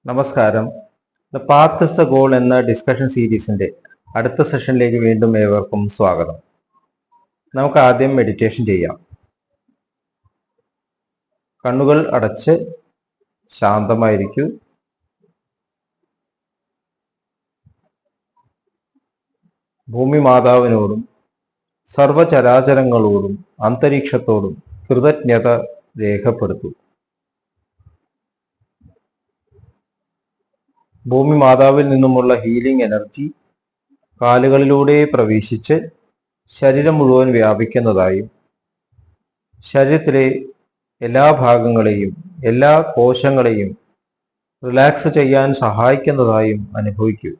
നമസ്കാരം. The path is the goal എന്ന discussion സീരീസിന്റെ അടുത്ത സെഷനിലേക്ക് വീണ്ടും ഏവർക്കും സ്വാഗതം. നമുക്ക് ആദ്യം മെഡിറ്റേഷൻ ചെയ്യാം. കണ്ണുകൾ അടച്ച് ശാന്തമായിരിക്കൂ. ഭൂമി മാതാവിനോടും സർവചരാചരങ്ങളോടും അന്തരീക്ഷത്തോടും കൃതജ്ഞത രേഖപ്പെടുത്തൂ. ഭൂമി മാതാവിൽ നിന്നുമുള്ള ഹീലിംഗ് എനർജി കാലുകളിലൂടെ പ്രവേശിച്ച് ശരീരം മുഴുവൻ വ്യാപിക്കുന്നതായും ശരീരത്തിലെ എല്ലാ ഭാഗങ്ങളെയും എല്ലാ കോശങ്ങളെയും റിലാക്സ് ചെയ്യാൻ സഹായിക്കുന്നതായും അനുഭവിക്കൂ.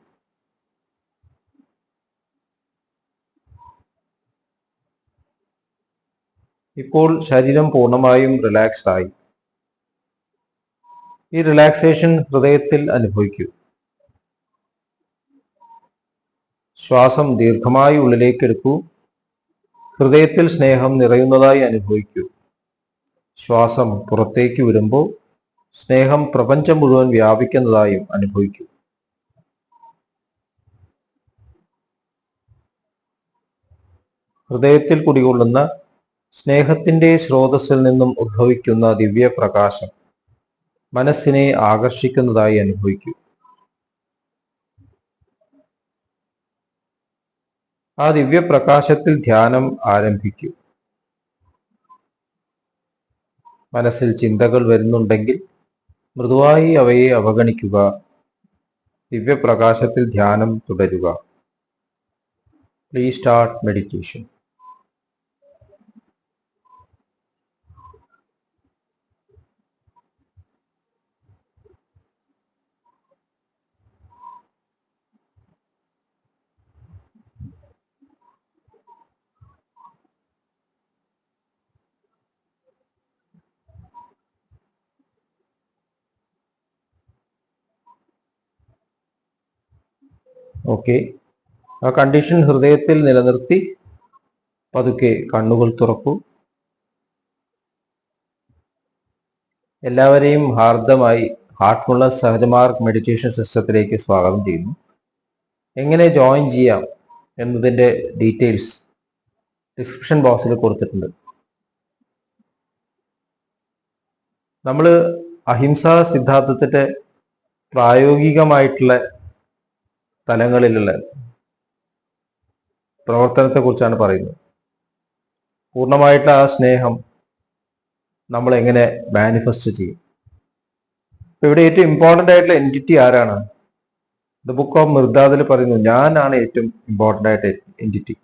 ഇപ്പോൾ ശരീരം പൂർണ്ണമായും റിലാക്സ്ഡ് ആയി. ഈ റിലാക്സേഷൻ ഹൃദയത്തിൽ അനുഭവിക്കൂ. ശ്വാസം ദീർഘമായി ഉള്ളിലേക്ക് എടുക്കൂ. ഹൃദയത്തിൽ സ്നേഹം നിറയുന്നതായി അനുഭവിക്കൂ. ശ്വാസം പുറത്തേക്ക് വിടുമ്പോൾ സ്നേഹം പ്രപഞ്ചം മുഴുവൻ വ്യാപിക്കുന്നതായും അനുഭവിക്കൂ. ഹൃദയത്തിൽ കുടികൊള്ളുന്ന സ്നേഹത്തിന്റെ സ്രോതസ്സിൽ നിന്നും ഉദ്ഭവിക്കുന്ന ദിവ്യപ്രകാശം മനസ്സിനെ ആകർഷിക്കുന്നതായി അനുഭവിക്കൂ. ആ ദിവ്യപ്രകാശത്തിൽ ധ്യാനം ആരംഭിക്കൂ. മനസ്സിൽ ചിന്തകൾ വരുന്നുണ്ടെങ്കിൽ മൃദുവായി അവയെ അവഗണിക്കുക. ദിവ്യപ്രകാശത്തിൽ ധ്യാനം തുടരുക. Please start meditation. ഓക്കെ, ആ കണ്ടീഷൻ ഹൃദയത്തിൽ നിലനിർത്തി പതുക്കെ കണ്ണുകൾ തുറക്കൂ. എല്ലാവരെയും ഹാർദമായി ഹാർട്ട്ഫുൾനെസ് സഹജമാർഗ് മെഡിറ്റേഷൻ സിസ്റ്റത്തിലേക്ക് സ്വാഗതം ചെയ്യുന്നു. എങ്ങനെ ജോയിൻ ചെയ്യാം എന്നതിൻ്റെ ഡീറ്റെയിൽസ് ഡിസ്ക്രിപ്ഷൻ ബോക്സിൽ കൊടുത്തിട്ടുണ്ട്. നമ്മൾ അഹിംസാ സിദ്ധാന്തത്തിൻ്റെ പ്രായോഗികമായിട്ടുള്ള തലങ്ങളിലുള്ള പ്രവർത്തനത്തെക്കുറിച്ചാണ് പറയുന്നത്. പൂർണ്ണമായിട്ടുള്ള ആ സ്നേഹം നമ്മൾ എങ്ങനെ മാനിഫെസ്റ്റ് ചെയ്യും. ഇവിടെ ഏറ്റവും ഇമ്പോർട്ടൻ്റ് ആയിട്ടുള്ള എൻറ്റിറ്റി ആരാണ്? ദ ബുക്ക് ഓഫ് മിർദാദിൽ പറയുന്നു, ഞാനാണ് ഏറ്റവും ഇമ്പോർട്ടൻ്റ് ആയിട്ട് എൻറ്റിറ്റി.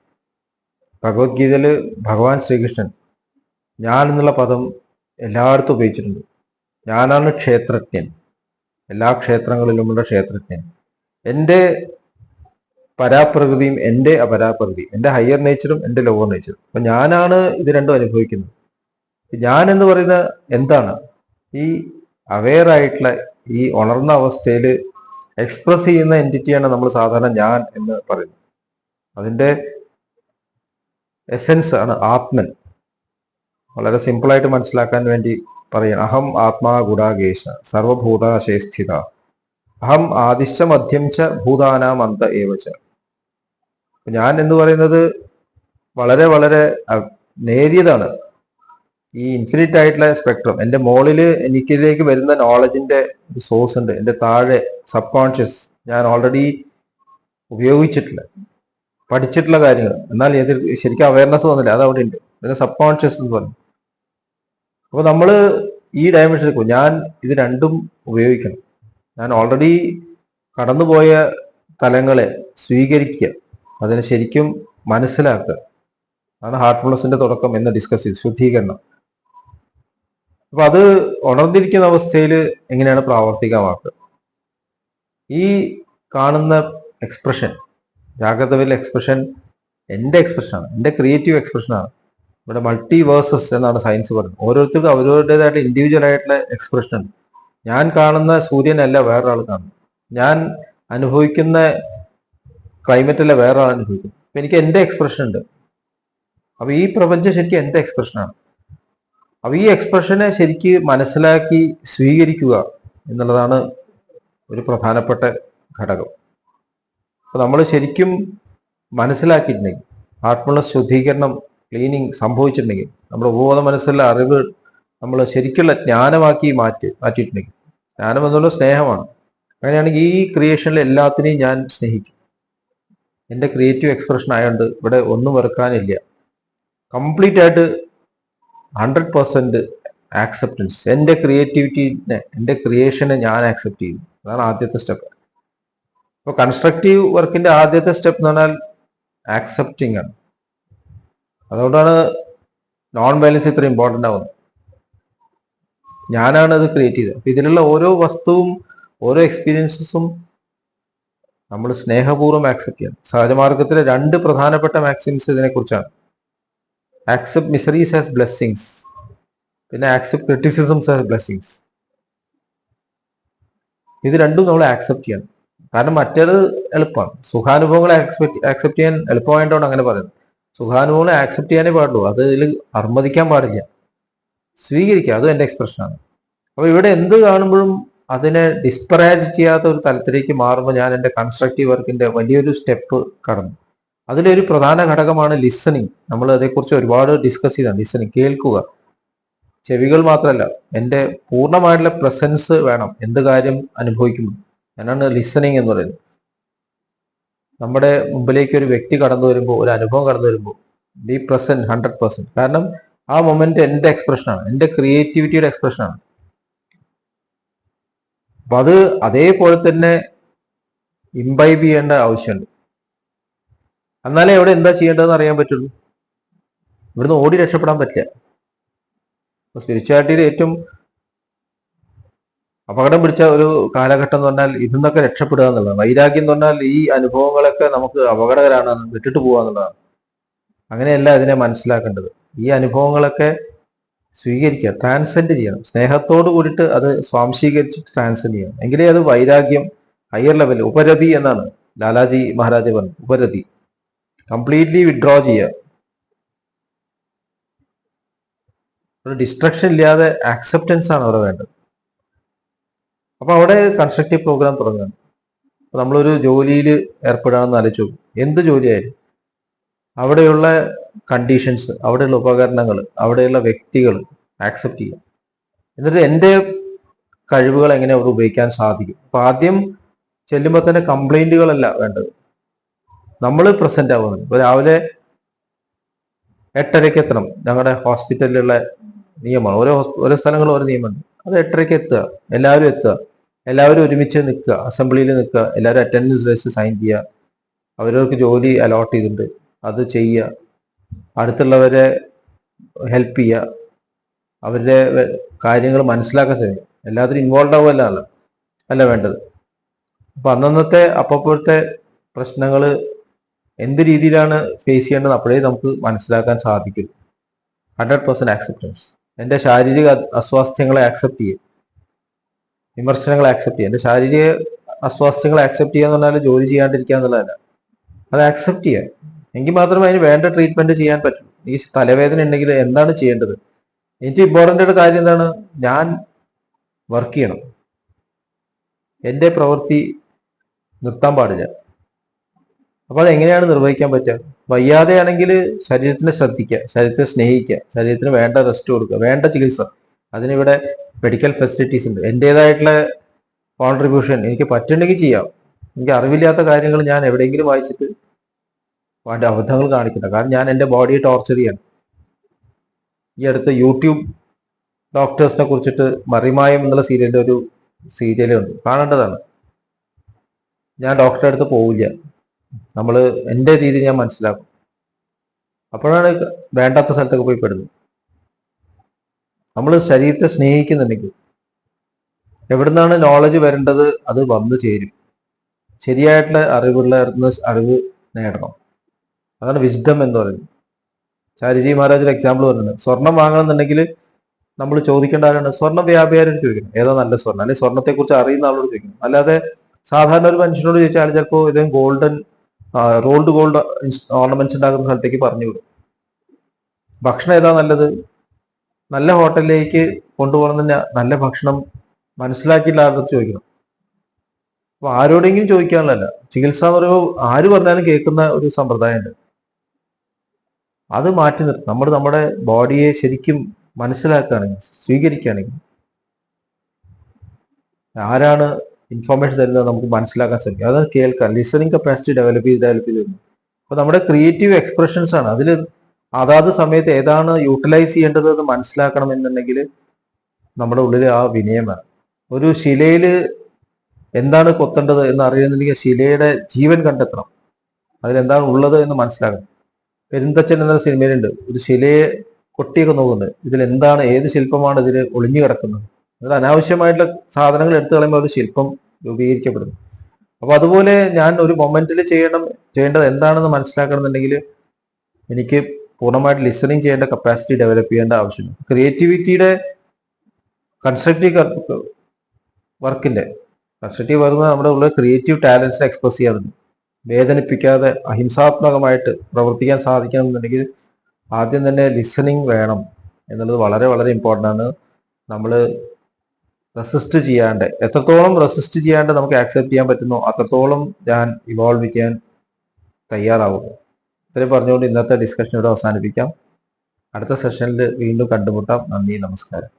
ഭഗവത്ഗീതയിൽ ഭഗവാൻ ശ്രീകൃഷ്ണൻ ഞാൻ എന്നുള്ള പദം എല്ലായിടത്തും ഉപയോഗിച്ചിട്ടുണ്ട്. ഞാനാണ് ക്ഷേത്രജ്ഞൻ, എല്ലാ ക്ഷേത്രങ്ങളിലുമുള്ള ക്ഷേത്രജ്ഞൻ. എൻ്റെ പരാപ്രകൃതിയും എൻ്റെ അപരാപ്രകൃതിയും, എൻ്റെ ഹയർ നേച്ചറും എൻ്റെ ലോവർ നേച്ചറും. അപ്പം ഞാനാണ് ഇത് രണ്ടും അനുഭവിക്കുന്നത്. ഞാൻ എന്ന് പറയുന്ന എന്താണ്? ഈ അവെയർ ആയിട്ടുള്ള ഈ ഉണർന്ന അവസ്ഥയിൽ എക്സ്പ്രസ് ചെയ്യുന്ന എൻറ്റിറ്റിയാണ് നമ്മൾ സാധാരണ ഞാൻ എന്ന് പറയുന്നത്. അതിൻ്റെ എസെൻസ് ആണ് ആത്മൻ. വളരെ സിമ്പിളായിട്ട് മനസ്സിലാക്കാൻ വേണ്ടി പറയണം. അഹം ആത്മാ ഗുഡാകേശ സർവഭൂതാശേസ്ഥിത അഹം ആദിശ്ച മധ്യം ച ഭൂതാനാം അന്ത ഏവച. ഞാൻ എന്ന് പറയുന്നത് വളരെ വളരെ നേരിയതാണ്. ഈ ഇൻഫിനിറ്റ് ആയിട്ടുള്ള സ്പെക്ട്രം. എൻ്റെ മുകളിൽ എനിക്കിതിലേക്ക് വരുന്ന നോളജിന്റെ ഒരു സോഴ്സ് ഉണ്ട്. എൻ്റെ താഴെ സബ് കോൺഷ്യസ് ഞാൻ ഓൾറെഡി ഉപയോഗിച്ചിട്ടില്ല, പഠിച്ചിട്ടുള്ള കാര്യങ്ങൾ. എന്നാൽ ശരിക്കും അവയർനെസ് വന്നില്ല, അത് അവിടെ ഉണ്ട്. അതിന് സബ് കോൺഷ്യസ് എന്ന് പറഞ്ഞു. അപ്പോൾ നമ്മൾ ഈ ഡയമെൻഷനിൽ ഞാൻ ഇത് രണ്ടും ഉപയോഗിക്കണം. ഞാൻ ഓൾറെഡി കടന്നുപോയ തലങ്ങളെ സ്വീകരിക്കുക, അതിനെ ശരിക്കും മനസ്സിലാക്കുക. അതാണ് ഹാർട്ട്ഫുൾനെസിന്റെ തുടക്കം എന്ന് ഡിസ്കസ് ചെയ്തു, ശുദ്ധീകരണം. അപ്പൊ അത് ഉണർന്നിരിക്കുന്ന അവസ്ഥയിൽ എങ്ങനെയാണ് പ്രാവർത്തികമാക്കുക? ഈ കാണുന്ന എക്സ്പ്രഷൻ, ജാഗ്രതയിലെ എക്സ്പ്രഷൻ എൻ്റെ എക്സ്പ്രഷനാണ്, എൻ്റെ ക്രിയേറ്റീവ് എക്സ്പ്രഷനാണ്. ഇവിടെ മൾട്ടിവേഴ്സസ് എന്നാണ് സയൻസ് പറയുന്നത്. ഓരോരുത്തർക്കും അവരവരുടേതായിട്ടുള്ള ഇൻഡിവിജ്വൽ ആയിട്ടുള്ള എക്സ്പ്രഷൻ ഉണ്ട്. ഞാൻ കാണുന്ന സൂര്യനല്ല വേറൊരാൾ കാണുന്നത്. ഞാൻ അനുഭവിക്കുന്ന ക്ലൈമറ്റല്ല വേറൊരാൾ അനുഭവിക്കുന്നത്. അപ്പൊ എനിക്ക് എൻ്റെ എക്സ്പ്രഷൻ ഉണ്ട്. അപ്പൊ ഈ പ്രപഞ്ചം ശരിക്കും എൻ്റെ എക്സ്പ്രഷനാണ്. അപ്പൊ ഈ എക്സ്പ്രഷനെ ശരിക്ക് മനസ്സിലാക്കി സ്വീകരിക്കുക എന്നുള്ളതാണ് ഒരു പ്രധാനപ്പെട്ട ഘടകം. അപ്പൊ നമ്മൾ ശരിക്കും മനസ്സിലാക്കിയിട്ടുണ്ടെങ്കിൽ, ആത്മീയ ശുദ്ധീകരണം, ക്ലീനിങ് സംഭവിച്ചിട്ടുണ്ടെങ്കിൽ, നമ്മുടെ ഉപബോധ മനസ്സിലെ അറിവ് നമ്മൾ ശരിക്കുള്ള ജ്ഞാനമാക്കി മാറ്റിയിട്ടുണ്ടെങ്കിൽ, ജ്ഞാനം എന്നുള്ള സ്നേഹമാണ്. അങ്ങനെയാണെങ്കിൽ ഈ ക്രിയേഷനിൽ എല്ലാത്തിനെയും ഞാൻ സ്നേഹിക്കും. എൻ്റെ ക്രിയേറ്റീവ് എക്സ്പ്രഷൻ ആയതുകൊണ്ട് ഇവിടെ ഒന്നും വെറുക്കാനില്ല. കംപ്ലീറ്റ് ആയിട്ട് 100% ആക്സെപ്റ്റൻസ്. എൻ്റെ ക്രിയേറ്റിവിറ്റിനെ, എൻ്റെ ക്രിയേഷനെ ഞാൻ ആക്സെപ്റ്റ് ചെയ്യും. അതാണ് ആദ്യത്തെ സ്റ്റെപ്പ്. അപ്പോൾ കൺസ്ട്രക്റ്റീവ് വർക്കിന്റെ ആദ്യത്തെ സ്റ്റെപ്പ് എന്ന് പറഞ്ഞാൽ ആക്സെപ്റ്റിംഗ് ആണ്. അതുകൊണ്ടാണ് നോൺ വയലൻസ് ഇത്ര ഇമ്പോർട്ടൻ്റ് ആവുന്നത്. ഞാനാണ് അത് ക്രിയേറ്റ് ചെയ്തത്. അപ്പൊ ഇതിലുള്ള ഓരോ വസ്തുവും, ഓരോ എക്സ്പീരിയൻസസും നമ്മൾ സ്നേഹപൂർവ്വം ആക്സെപ്റ്റ് ചെയ്യണം. സഹജമാർഗത്തിലെ 2 പ്രധാനപ്പെട്ട മാക്സിംസ് ഇതിനെക്കുറിച്ചാണ്. ആക്സെപ്റ്റ് മിസറീസ് ആസ് ബ്ലെസ്സിങ്സ്, പിന്നെ ആക്സെപ്റ്റ് ക്രിറ്റിസിസംസ് ആസ് ബ്ലെസ്സിങ്സ്. ഇത് രണ്ടും നമ്മൾ ആക്സെപ്റ്റ് ചെയ്യണം. കാരണം മറ്റേത് എളുപ്പമാണ്. സുഖാനുഭവങ്ങളെ ആക്സെപ്റ്റ് ചെയ്യാൻ എളുപ്പമായിട്ടാണ് അങ്ങനെ പറയുന്നത്. സുഖാനുഭവങ്ങളെ ആക്സെപ്റ്റ് ചെയ്യാനേ പാടുള്ളൂ, അതിൽ അർമ്മതിക്കാൻ പാടില്ല, സ്വീകരിക്കുക. അതും എൻ്റെ എക്സ്പ്രഷനാണ്. അപ്പോൾ ഇവിടെ എന്ത് കാണുമ്പോഴും അതിനെ ഡിസ്പറാജ് ചെയ്യാത്ത ഒരു തലത്തിലേക്ക് മാറുമ്പോൾ ഞാൻ എൻ്റെ കൺസ്ട്രക്റ്റീവ് വർക്കിന്റെ വലിയൊരു സ്റ്റെപ്പ് കടന്നു. അതിലൊരു പ്രധാന ഘടകമാണ് ലിസണിങ്. നമ്മൾ അതേക്കുറിച്ച് ഒരുപാട് ഡിസ്കസ് ചെയ്താണ്. ലിസണിങ്, കേൾക്കുക. ചെവികൾ മാത്രമല്ല, എൻ്റെ പൂർണ്ണമായിട്ടുള്ള പ്രസൻസ് വേണം എന്ത് കാര്യം അനുഭവിക്കുമ്പോൾ. ഞാനാണ് ലിസണിങ് എന്ന് പറയുന്നത്. നമ്മുടെ മുമ്പിലേക്ക് ഒരു വ്യക്തി കടന്നു വരുമ്പോൾ, ഒരു അനുഭവം കടന്നു വരുമ്പോൾ, ബി പ്രസന്റ് 100%. കാരണം ആ മൊമെന്റ് എൻ്റെ എക്സ്പ്രഷനാണ്, എൻ്റെ ക്രിയേറ്റിവിറ്റിയുടെ എക്സ്പ്രഷനാണ്. അപ്പൊ അത് അതേപോലെ തന്നെ ഇംബൈബ് ചെയ്യേണ്ട ആവശ്യമുണ്ട്. എന്നാലേ അവിടെ എന്താ ചെയ്യേണ്ടതെന്ന് അറിയാൻ പറ്റുള്ളൂ. ഇവിടുന്ന് ഓടി രക്ഷപ്പെടാൻ പറ്റില്ല. സ്പിരിച്വാലിറ്റിയിൽ ഏറ്റവും അപകടം പിടിച്ച ഒരു കാലഘട്ടം എന്ന് പറഞ്ഞാൽ ഇതിന്നൊക്കെ രക്ഷപ്പെടുക എന്നുള്ളതാണ്. വൈരാഗ്യം എന്ന് പറഞ്ഞാൽ ഈ അനുഭവങ്ങളൊക്കെ നമുക്ക് അപകടകരമാണ്, വിട്ടിട്ട് പോകുക എന്നുള്ളതാണ്. അങ്ങനെയല്ല ഇതിനെ മനസ്സിലാക്കേണ്ടത്. ഈ അനുഭവങ്ങളൊക്കെ സ്വീകരിക്കുക, ട്രാൻസെൻഡ് ചെയ്യണം. സ്നേഹത്തോട് കൂടിയിട്ട് അത് സ്വാംശീകരിച്ചിട്ട് ട്രാൻസെൻഡ് ചെയ്യണം. എങ്കിലേ അത് വൈരാഗ്യം ഹയർ ലെവൽ, ഉപരതി എന്നാണ് ലാലാജി മഹാരാജ് പറഞ്ഞത്. ഉപരതി കംപ്ലീറ്റ്ലി വിഡ്രോ ചെയ്യുക. ഒരു ഡിസ്ട്രക്ഷൻ ഇല്ലാതെ ആക്സെപ്റ്റൻസ് ആണ് അവിടെ വേണ്ടത്. അപ്പൊ അവിടെ കൺസ്ട്രക്റ്റീവ് പ്രോഗ്രാം തുടങ്ങുകയാണ്. നമ്മളൊരു ജോലിയിൽ ഏർപ്പെടാമെന്ന് ആലോചിച്ചു. എന്ത് ജോലിയായാലും അവിടെയുള്ള കണ്ടീഷൻസ്, അവിടെയുള്ള ഉപകരണങ്ങൾ, അവിടെയുള്ള വ്യക്തികൾ ആക്സെപ്റ്റ് ചെയ്യുക. എന്നിട്ട് എൻ്റെ കഴിവുകൾ എങ്ങനെ അവിടെ ഉപയോഗിക്കാൻ സാധിക്കും. അപ്പൊ ആദ്യം ചെല്ലുമ്പോൾ തന്നെ കംപ്ലൈന്റുകളല്ല വേണ്ടത്, നമ്മൾ പ്രസന്റ് ആവുന്നത്. ഇപ്പൊ രാവിലെ 8:30 എത്തണം. ഞങ്ങളുടെ ഹോസ്പിറ്റലിലുള്ള നിയമമാണ്. ഓരോ സ്ഥലങ്ങളും ഓരോ നിയമമുണ്ട്. അത് 8:30 എത്തുക, എല്ലാവരും എത്തുക, എല്ലാവരും ഒരുമിച്ച് നിൽക്കുക, അസംബ്ലിയിൽ നിൽക്കുക, എല്ലാവരും അറ്റൻഡൻസ് രജിസ്റ്റർ സൈൻ ചെയ്യുക. അവരവർക്ക് ജോലി അലോട്ട് ചെയ്തിട്ടുണ്ട്, അത് ചെയ്യുക. അടുത്തുള്ളവരെ ഹെൽപ്പ് ചെയ്യുക, അവരുടെ കാര്യങ്ങൾ മനസ്സിലാക്കാൻ ശ്രമിക്കുക. എല്ലാത്തിനും ഇൻവോൾവ് ആവുകയല്ല അല്ല വേണ്ടത്. അപ്പൊ അന്നത്തെ അപ്പോഴത്തെ പ്രശ്നങ്ങൾ എന്ത് രീതിയിലാണ് ഫേസ് ചെയ്യേണ്ടത് അപ്പോഴേ നമുക്ക് മനസ്സിലാക്കാൻ സാധിക്കും. 100% ആക്സെപ്റ്റൻസ്. എൻ്റെ ശാരീരിക അസ്വാസ്ഥ്യങ്ങളെ ആക്സെപ്റ്റ് ചെയ്യുക, വിമർശനങ്ങളെ ആക്സെപ്റ്റ് ചെയ്യുക. എൻ്റെ ശാരീരിക അസ്വാസ്ഥ്യങ്ങളെ ആക്സെപ്റ്റ് ചെയ്യുക എന്ന് പറഞ്ഞാൽ ജോലി ചെയ്യാണ്ടിരിക്കുക എന്നുള്ളതല്ല, അത് ആക്സെപ്റ്റ് ചെയ്യുക. എങ്കിൽ മാത്രമേ അതിന് വേണ്ട ട്രീറ്റ്മെന്റ് ചെയ്യാൻ പറ്റും. ഈ തലവേദന ഉണ്ടെങ്കിൽ എന്താണ് ചെയ്യേണ്ടത്? ഏറ്റവും ഇമ്പോർട്ടൻ്റ് ആയിട്ട് കാര്യം എന്താണ്? ഞാൻ വർക്ക് ചെയ്യണം, എൻ്റെ പ്രവൃത്തി നിർത്താൻ പാടില്ല. അപ്പൊ അതെങ്ങനെയാണ് നിർവഹിക്കാൻ പറ്റുക? വയ്യാതെയാണെങ്കിൽ ശരീരത്തിനെ ശ്രദ്ധിക്കുക, ശരീരത്തെ സ്നേഹിക്കുക, ശരീരത്തിന് വേണ്ട റെസ്റ്റ് കൊടുക്കുക, വേണ്ട ചികിത്സ. അതിനിവിടെ മെഡിക്കൽ ഫെസിലിറ്റീസ് ഉണ്ട്. എൻ്റെതായിട്ടുള്ള കോൺട്രിബ്യൂഷൻ എനിക്ക് പറ്റുണ്ടെങ്കിൽ ചെയ്യാം. എനിക്ക് അറിവില്ലാത്ത കാര്യങ്ങൾ ഞാൻ എവിടെയെങ്കിലും വായിച്ചിട്ട് അതിന്റെ അബദ്ധങ്ങൾ കാണിക്കണ്ട. കാരണം ഞാൻ എൻ്റെ ബോഡിയെ ടോർച്ചർ ചെയ്യണം. ഈ അടുത്ത് യൂട്യൂബ് ഡോക്ടേഴ്സിനെ കുറിച്ചിട്ട് മറിമായം എന്നുള്ള സീരിയലിന്റെ ഒരു സീരിയലുണ്ട്, കാണേണ്ടതാണ്. ഞാൻ ഡോക്ടറെ അടുത്ത് പോവില്ല, നമ്മൾ എൻ്റെ രീതി ഞാൻ മനസ്സിലാക്കും. അപ്പോഴാണ് വേണ്ടാത്ത സ്ഥലത്തൊക്കെ പോയി പെടുന്നത്. നമ്മൾ ശരീരത്തെ സ്നേഹിക്കുന്നുണ്ടെങ്കിൽ എവിടുന്നാണ് നോളജ് വരേണ്ടത് അത് വന്നു ചേരും. ശരിയായിട്ടുള്ള അറിവ് നേടണം. അതാണ് വിസ്ഡം എന്ന് പറയുന്നത്. ചാരിജി മഹാരാജ് ഒരു എക്സാമ്പിൾ പറഞ്ഞിട്ടുണ്ട്. സ്വർണം വാങ്ങണമെന്നുണ്ടെങ്കിൽ നമ്മൾ ചോദിക്കേണ്ട ആരാണ്? സ്വർണ്ണ വ്യാപാരിയോട് ചോദിക്കണം, ഏതാ നല്ല സ്വർണ്ണം. അല്ലെങ്കിൽ സ്വർണ്ണത്തെക്കുറിച്ച് അറിയുന്ന ആളോട് ചോദിക്കണം. അല്ലാതെ സാധാരണ ഒരു മനുഷ്യനോട് ചോദിച്ചാൽ ചിലപ്പോൾ ഇദ്ദേഹം റോൾഡ് ഗോൾഡ് ഓർണമെന്റ്സ് ഉണ്ടാക്കുന്ന സ്ഥലത്തേക്ക് പറഞ്ഞു വിടും. ഭക്ഷണം ഏതാ നല്ലത്? നല്ല ഹോട്ടലിലേക്ക് കൊണ്ടുപോകണം തന്നെ നല്ല ഭക്ഷണം മനസ്സിലാക്കിയില്ല ആളുടെ ചോദിക്കണം. അപ്പൊ ആരോടെങ്കിലും ചോദിക്കാനുള്ളതല്ല. ചികിത്സ എന്ന് പറയുമ്പോൾ ആര് പറഞ്ഞാലും കേൾക്കുന്ന ഒരു സമ്പ്രദായമുണ്ട്. അത് മാറ്റി നിർത്തും. നമ്മൾ നമ്മുടെ ബോഡിയെ ശരിക്കും മനസ്സിലാക്കുകയാണെങ്കിൽ, സ്വീകരിക്കുകയാണെങ്കിൽ, ആരാണ് ഇൻഫോർമേഷൻ തരുന്നത് നമുക്ക് മനസ്സിലാക്കാൻ ശ്രമിക്കും. അത് കേൾക്കാൻ, ലിസണിങ് കപ്പാസിറ്റി ഡെവലപ്പ് ചെയ്ത് അപ്പൊ നമ്മുടെ ക്രിയേറ്റീവ് എക്സ്പ്രഷൻസ് ആണ് അതിൽ. അതാത് സമയത്ത് ഏതാണ് യൂട്ടിലൈസ് ചെയ്യേണ്ടത് എന്ന് മനസ്സിലാക്കണം എന്നുണ്ടെങ്കിൽ നമ്മുടെ ഉള്ളിൽ ആ വിനയം വേണം. ഒരു ശിലയിൽ എന്താണ് കൊത്തേണ്ടത് എന്ന് അറിയുന്നുണ്ടെങ്കിൽ ശിലയുടെ ജീവൻ കണ്ടെത്തണം, അതിലെന്താണ് ഉള്ളത് എന്ന് മനസ്സിലാക്കണം. പെരുന്തച്ചൻ എന്ന സിനിമയിലുണ്ട്, ഒരു ശിലയെ കൊട്ടിയൊക്കെ നോക്കുന്നുണ്ട്, ഇതിൽ എന്താണ്, ഏത് ശില്പമാണ് ഇതിൽ ഒളിഞ്ഞു കിടക്കുന്നത്. അത് അനാവശ്യമായിട്ടുള്ള സാധനങ്ങൾ എടുത്തു കളയുമ്പോൾ ഒരു ശില്പം രൂപീകരിക്കപ്പെടുന്നു. അപ്പൊ അതുപോലെ ഞാൻ ഒരു മൊമെന്റിൽ ചെയ്യേണ്ടത് എന്താണെന്ന് മനസ്സിലാക്കണമെന്നുണ്ടെങ്കിൽ എനിക്ക് പൂർണ്ണമായിട്ട് ലിസണിങ് ചെയ്യേണ്ട കപ്പാസിറ്റി ഡെവലപ്പ് ചെയ്യേണ്ട ആവശ്യമുണ്ട്. ക്രിയേറ്റിവിറ്റിയുടെ കൺസ്ട്രക്റ്റീവ് വരുന്ന നമ്മുടെ ഉള്ള ക്രിയേറ്റീവ് ടാലൻസിനെ എക്സ്പ്രസ് ചെയ്യാറുണ്ട്. വേദനിപ്പിക്കാതെ അഹിംസാത്മകമായിട്ട് പ്രവർത്തിക്കാൻ സാധിക്കണമെന്നുണ്ടെങ്കിൽ ആദ്യം തന്നെ ലിസണിങ് വേണം എന്നുള്ളത് വളരെ വളരെ ഇമ്പോർട്ടൻ്റ് ആണ്. നമ്മൾ എത്രത്തോളം റെസിസ്റ്റ് ചെയ്യാണ്ട് നമുക്ക് ആക്സെപ്റ്റ് ചെയ്യാൻ പറ്റുന്നോ അത്രത്തോളം ഞാൻ ഇവോൾവ് ചെയ്യാൻ തയ്യാറാവുക. ഇത്രയും പറഞ്ഞുകൊണ്ട് ഇന്നത്തെ ഡിസ്കഷൻ ഇവിടെ അവസാനിപ്പിക്കാം. അടുത്ത സെഷനിൽ വീണ്ടും കണ്ടുമുട്ടാം. നന്ദി, നമസ്കാരം.